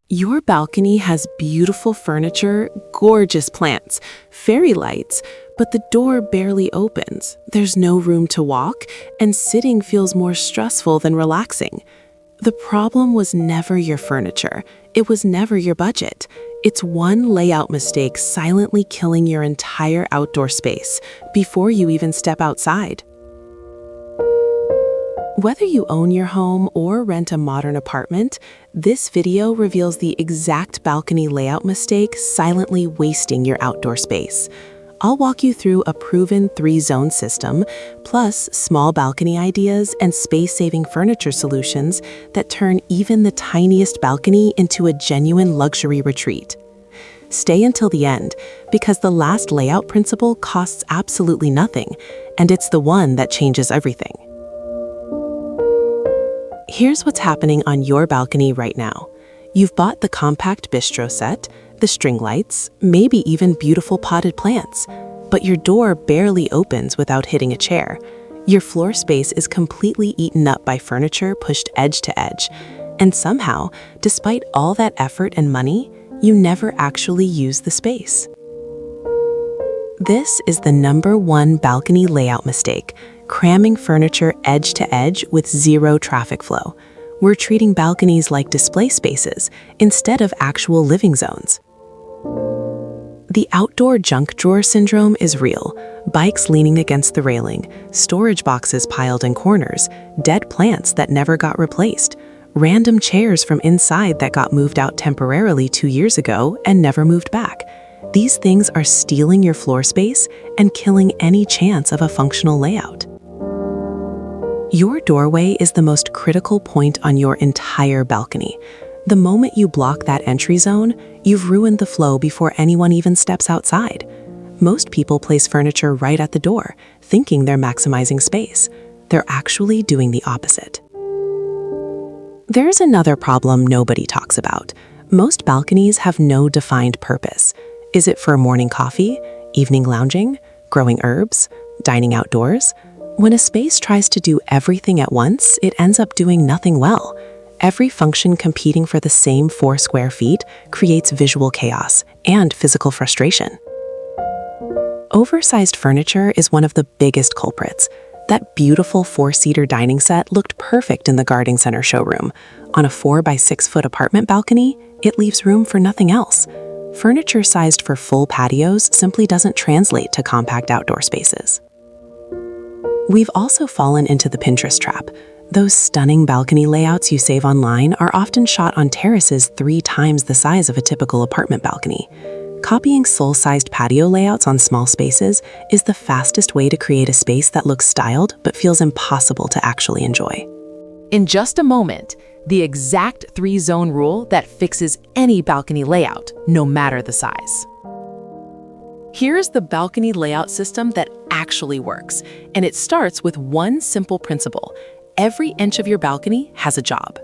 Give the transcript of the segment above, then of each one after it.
Your balcony has beautiful furniture, gorgeous plants, fairy lights, but the door barely opens. There's no room to walk, and sitting feels more stressful than relaxing. The problem was never your furniture. It was never your budget. It's one layout mistake silently killing your entire outdoor space before you even step outside. Whether you own your home or rent a modern apartment, this video reveals the exact balcony layout mistake silently wasting your outdoor space. I'll walk you through a proven 3-zone system, plus small balcony ideas and space-saving furniture solutions that turn even the tiniest balcony into a genuine luxury retreat. Stay until the end, because the last layout principle costs absolutely nothing, and it's the one that changes everything. Here's what's happening on your balcony right now. You've bought the compact bistro set, the string lights, maybe even beautiful potted plants, but your door barely opens without hitting a chair. Your floor space is completely eaten up by furniture pushed edge to edge, and somehow, despite all that effort and money, you never actually use the space. This is the #1 balcony layout mistake: cramming furniture edge to edge with zero traffic flow. We're treating balconies like display spaces instead of actual living zones. The outdoor junk drawer syndrome is real. Bikes leaning against the railing, storage boxes piled in corners, dead plants that never got replaced, random chairs from inside that got moved out temporarily 2 years ago and never moved back. These things are stealing your floor space and killing any chance of a functional layout. Your doorway is the most critical point on your entire balcony. The moment you block that entry zone, you've ruined the flow before anyone even steps outside. Most people place furniture right at the door, thinking they're maximizing space. They're actually doing the opposite. There's another problem nobody talks about. Most balconies have no defined purpose. Is it for morning coffee, evening lounging, growing herbs, dining outdoors? When a space tries to do everything at once, it ends up doing nothing well. Every function competing for the same 4 square feet creates visual chaos and physical frustration. Oversized furniture is one of the biggest culprits. That beautiful 4-seater dining set looked perfect in the garden center showroom. On a 4-by-6-foot apartment balcony, it leaves room for nothing else. Furniture sized for full patios simply doesn't translate to compact outdoor spaces. We've also fallen into the Pinterest trap. Those stunning balcony layouts you save online are often shot on terraces 3 times the size of a typical apartment balcony. Copying soul-sized patio layouts on small spaces is the fastest way to create a space that looks styled but feels impossible to actually enjoy. In just a moment, the exact 3-zone rule that fixes any balcony layout, no matter the size. Here's the balcony layout system that actually works, and it starts with one simple principle. Every inch of your balcony has a job.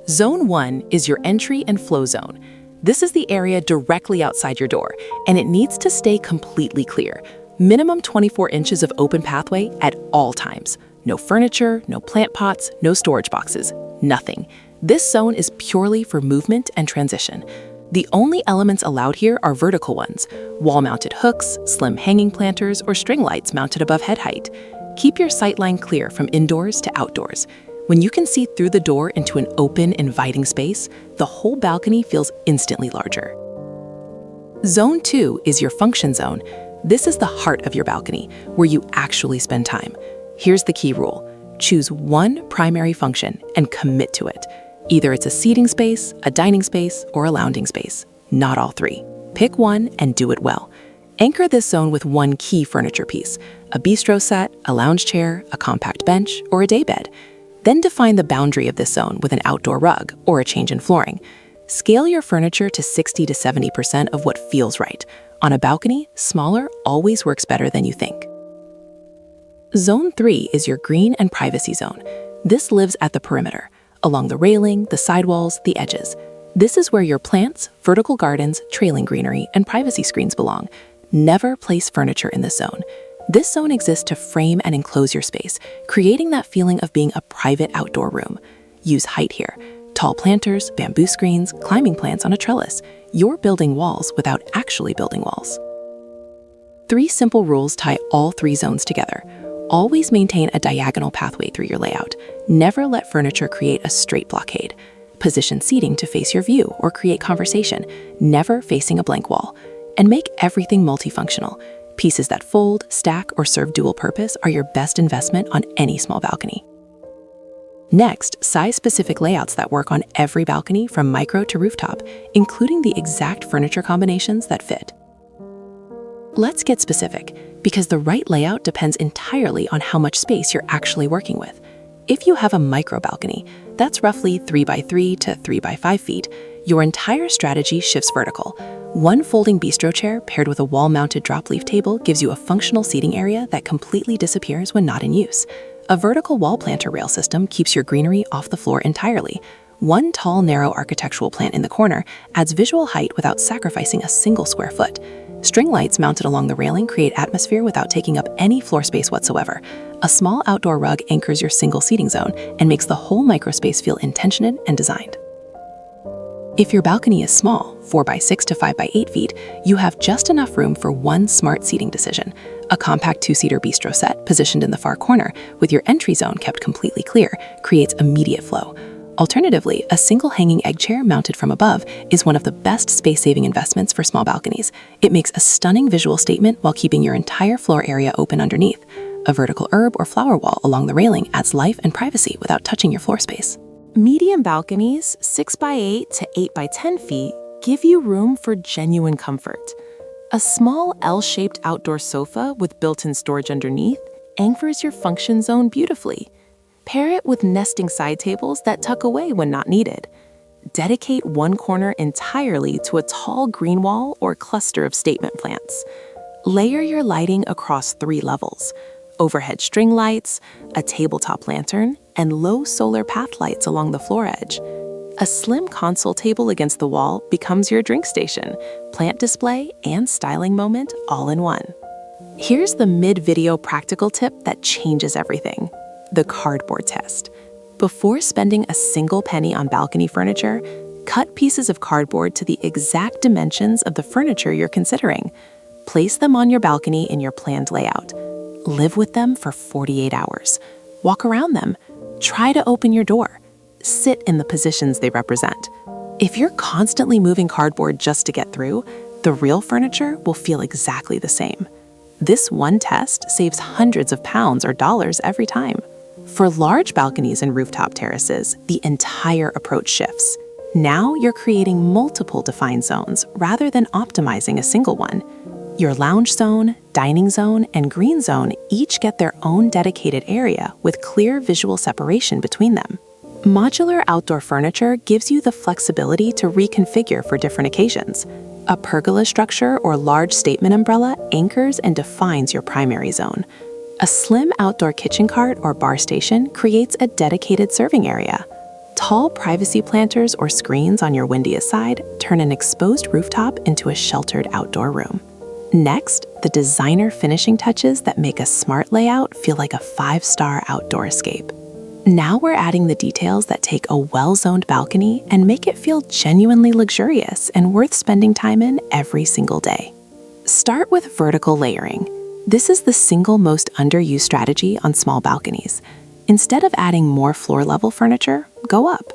Zone 1 is your entry and flow zone. This is the area directly outside your door, and it needs to stay completely clear. Minimum 24 inches of open pathway at all times. No furniture, no plant pots, no storage boxes, nothing. This zone is purely for movement and transition. The only elements allowed here are vertical ones: wall-mounted hooks, slim hanging planters, or string lights mounted above head height. Keep your sightline clear from indoors to outdoors. When you can see through the door into an open, inviting space, the whole balcony feels instantly larger. Zone 2 is your function zone. This is the heart of your balcony, where you actually spend time. Here's the key rule: choose one primary function and commit to it. Either it's a seating space, a dining space, or a lounging space, not all 3. Pick one and do it well. Anchor this zone with one key furniture piece: a bistro set, a lounge chair, a compact bench, or a daybed. Then define the boundary of this zone with an outdoor rug or a change in flooring. Scale your furniture to 60 to 70% of what feels right. On a balcony, smaller always works better than you think. Zone 3 is your green and privacy zone. This lives at the perimeter, along the railing, the sidewalls, the edges. This is where your plants, vertical gardens, trailing greenery, and privacy screens belong. Never place furniture in this zone. This zone exists to frame and enclose your space, creating that feeling of being a private outdoor room. Use height here. Tall planters, bamboo screens, climbing plants on a trellis. You're building walls without actually building walls. 3 simple rules tie all 3 zones together. Always maintain a diagonal pathway through your layout. Never let furniture create a straight blockade. Position seating to face your view or create conversation, never facing a blank wall. And make everything multifunctional. Pieces that fold, stack, or serve dual purpose are your best investment on any small balcony. Next, size-specific layouts that work on every balcony from micro to rooftop, including the exact furniture combinations that fit. Let's get specific, because the right layout depends entirely on how much space you're actually working with. If you have a micro balcony, that's roughly 3 by 3 to 3 by 5 feet, your entire strategy shifts vertical. One folding bistro chair paired with a wall-mounted drop-leaf table gives you a functional seating area that completely disappears when not in use. A vertical wall planter rail system keeps your greenery off the floor entirely. One tall, narrow architectural plant in the corner adds visual height without sacrificing a single square foot. String lights mounted along the railing create atmosphere without taking up any floor space whatsoever. A small outdoor rug anchors your single seating zone and makes the whole microspace feel intentioned and designed. If your balcony is small, 4 by 6 to 5 by 8 feet, you have just enough room for one smart seating decision. A compact 2-seater bistro set positioned in the far corner, with your entry zone kept completely clear, creates immediate flow. Alternatively, a single hanging egg chair mounted from above is one of the best space-saving investments for small balconies. It makes a stunning visual statement while keeping your entire floor area open underneath. A vertical herb or flower wall along the railing adds life and privacy without touching your floor space. Medium balconies, 6 by 8 to 8 by 10 feet, give you room for genuine comfort. A small L-shaped outdoor sofa with built-in storage underneath anchors your function zone beautifully. Pair it with nesting side tables that tuck away when not needed. Dedicate one corner entirely to a tall green wall or cluster of statement plants. Layer your lighting across 3 levels: overhead string lights, a tabletop lantern, and low solar path lights along the floor edge. A slim console table against the wall becomes your drink station, plant display, and styling moment all in one. Here's the mid-video practical tip that changes everything: the cardboard test. Before spending a single penny on balcony furniture, cut pieces of cardboard to the exact dimensions of the furniture you're considering. Place them on your balcony in your planned layout. Live with them for 48 hours. Walk around them. Try to open your door. Sit in the positions they represent. If you're constantly moving cardboard just to get through, the real furniture will feel exactly the same. This one test saves hundreds of pounds or dollars every time. For large balconies and rooftop terraces, the entire approach shifts. Now you're creating multiple defined zones rather than optimizing a single one. Your lounge zone, dining zone, and green zone each get their own dedicated area with clear visual separation between them. Modular outdoor furniture gives you the flexibility to reconfigure for different occasions. A pergola structure or large statement umbrella anchors and defines your primary zone. A slim outdoor kitchen cart or bar station creates a dedicated serving area. Tall privacy planters or screens on your windiest side turn an exposed rooftop into a sheltered outdoor room. Next, the designer finishing touches that make a smart layout feel like a 5-star outdoor escape. Now we're adding the details that take a well-zoned balcony and make it feel genuinely luxurious and worth spending time in every single day. Start with vertical layering. This is the single most underused strategy on small balconies. Instead of adding more floor-level furniture, go up.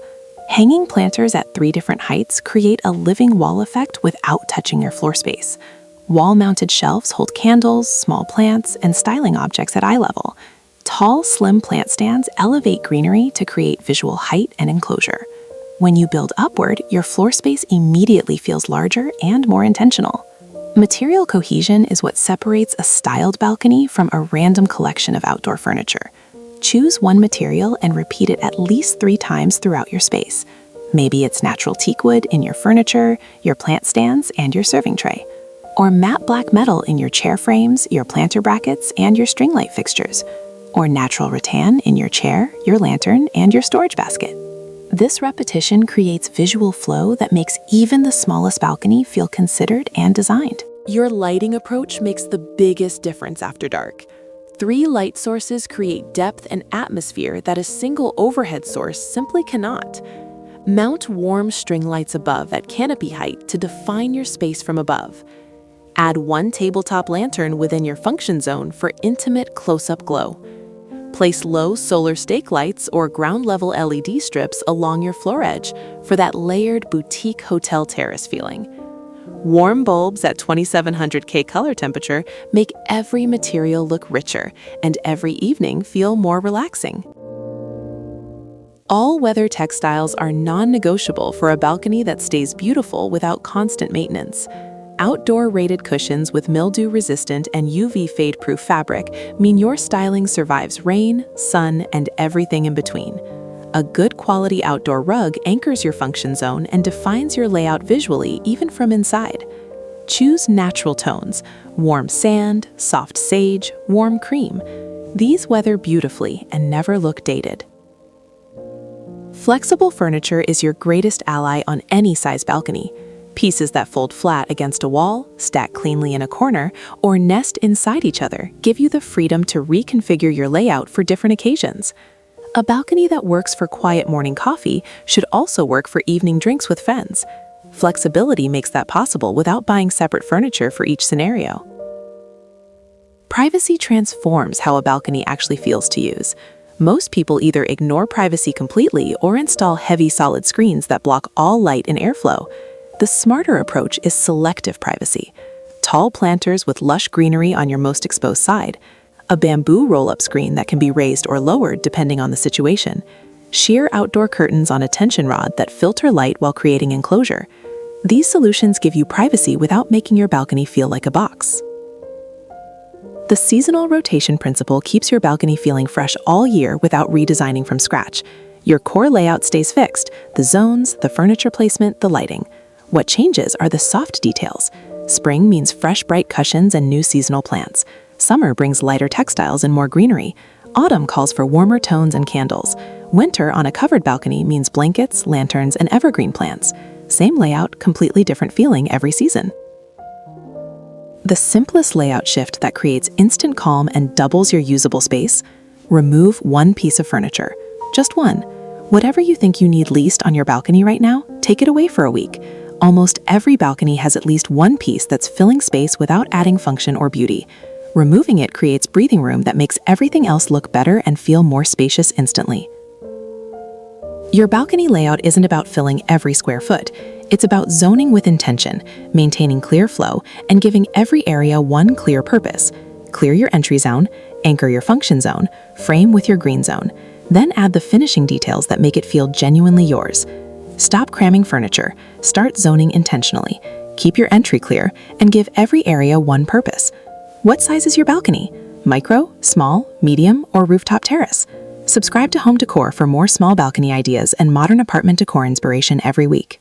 Hanging planters at 3 different heights create a living wall effect without touching your floor space. Wall-mounted shelves hold candles, small plants, and styling objects at eye level. Tall, slim plant stands elevate greenery to create visual height and enclosure. When you build upward, your floor space immediately feels larger and more intentional. Material cohesion is what separates a styled balcony from a random collection of outdoor furniture. Choose one material and repeat it at least 3 times throughout your space. Maybe it's natural teak wood in your furniture, your plant stands, and your serving tray. Or matte black metal in your chair frames, your planter brackets, and your string light fixtures. Or natural rattan in your chair, your lantern, and your storage basket. This repetition creates visual flow that makes even the smallest balcony feel considered and designed. Your lighting approach makes the biggest difference after dark. 3 light sources create depth and atmosphere that a single overhead source simply cannot. Mount warm string lights above at canopy height to define your space from above. Add one tabletop lantern within your function zone for intimate close-up glow. Place low solar stake lights or ground-level LED strips along your floor edge for that layered boutique hotel terrace feeling. Warm bulbs at 2700K color temperature make every material look richer and every evening feel more relaxing. All-weather textiles are non-negotiable for a balcony that stays beautiful without constant maintenance. Outdoor-rated cushions with mildew-resistant and UV fade-proof fabric mean your styling survives rain, sun, and everything in between. A good quality outdoor rug anchors your function zone and defines your layout visually even from inside. Choose natural tones: warm sand, soft sage, warm cream. These weather beautifully and never look dated. Flexible furniture is your greatest ally on any size balcony. Pieces that fold flat against a wall, stack cleanly in a corner, or nest inside each other give you the freedom to reconfigure your layout for different occasions. A balcony that works for quiet morning coffee should also work for evening drinks with friends. Flexibility makes that possible without buying separate furniture for each scenario. Privacy transforms how a balcony actually feels to use. Most people either ignore privacy completely or install heavy solid screens that block all light and airflow. The smarter approach is selective privacy. Tall planters with lush greenery on your most exposed side, a bamboo roll-up screen that can be raised or lowered depending on the situation, sheer outdoor curtains on a tension rod that filter light while creating enclosure. These solutions give you privacy without making your balcony feel like a box. The seasonal rotation principle keeps your balcony feeling fresh all year without redesigning from scratch. Your core layout stays fixed: the zones, the furniture placement, the lighting. What changes are the soft details. Spring means fresh, bright cushions and new seasonal plants. Summer brings lighter textiles and more greenery. Autumn calls for warmer tones and candles. Winter on a covered balcony means blankets, lanterns, and evergreen plants. Same layout, completely different feeling every season. The simplest layout shift that creates instant calm and doubles your usable space: remove one piece of furniture. Just one. Whatever you think you need least on your balcony right now, take it away for a week. Almost every balcony has at least one piece that's filling space without adding function or beauty. Removing it creates breathing room that makes everything else look better and feel more spacious instantly. Your balcony layout isn't about filling every square foot. It's about zoning with intention, maintaining clear flow, and giving every area one clear purpose. Clear your entry zone, anchor your function zone, frame with your green zone. Then add the finishing details that make it feel genuinely yours. Stop cramming furniture, start zoning intentionally, keep your entry clear, and give every area one purpose. What size is your balcony? Micro, small, medium, or rooftop terrace? Subscribe to Home Decor for more small balcony ideas and modern apartment decor inspiration every week.